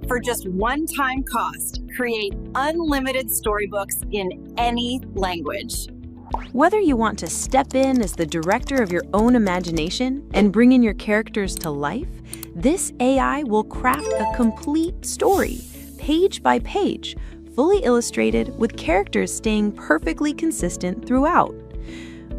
For just one-time cost, create unlimited storybooks in any language. Whether you want to step in as the director of your own imagination and bring in your characters to life, this AI will craft a complete story, page by page, fully illustrated with characters staying perfectly consistent throughout.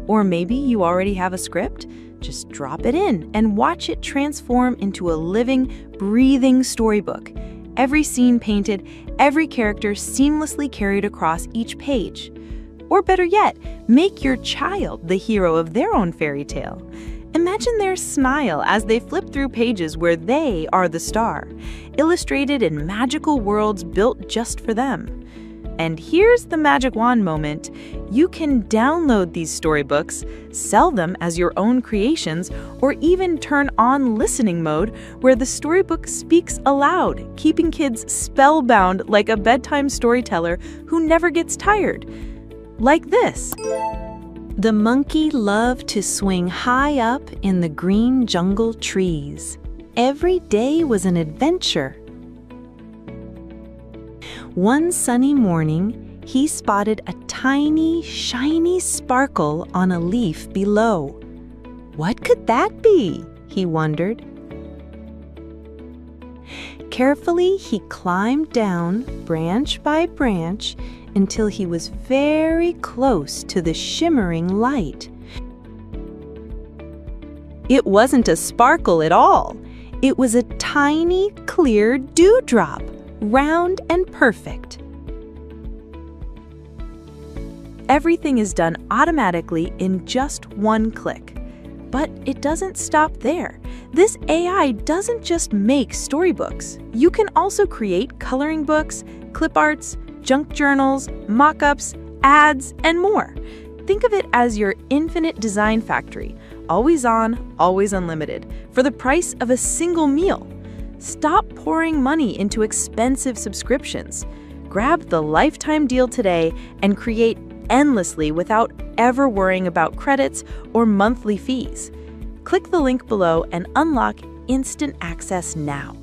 Or maybe you already have a script? Just drop it in and watch it transform into a living, breathing storybook. Every scene painted, every character seamlessly carried across each page. Or better yet, make your child the hero of their own fairy tale. Imagine their smile as they flip through pages where they are the star, illustrated in magical worlds built just for them. And here's the magic wand moment. You can download these storybooks, sell them as your own creations, or even turn on listening mode where the storybook speaks aloud, keeping kids spellbound like a bedtime storyteller who never gets tired. Like this. The monkey loved to swing high up in the green jungle trees. Every day was an adventure. One sunny morning, he spotted a tiny, shiny sparkle on a leaf below. What could that be? He wondered. Carefully, he climbed down branch by branch until he was very close to the shimmering light. It wasn't a sparkle at all. It was a tiny, clear dewdrop, round and perfect. Everything is done automatically in just one click. But it doesn't stop there. This AI doesn't just make storybooks. You can also create coloring books, clip arts, junk journals, mock-ups, ads, and more. Think of it as your infinite design factory, always on, always unlimited, for the price of a single meal. Stop pouring money into expensive subscriptions. Grab the lifetime deal today and create endlessly without ever worrying about credits or monthly fees. Click the link below and unlock instant access now.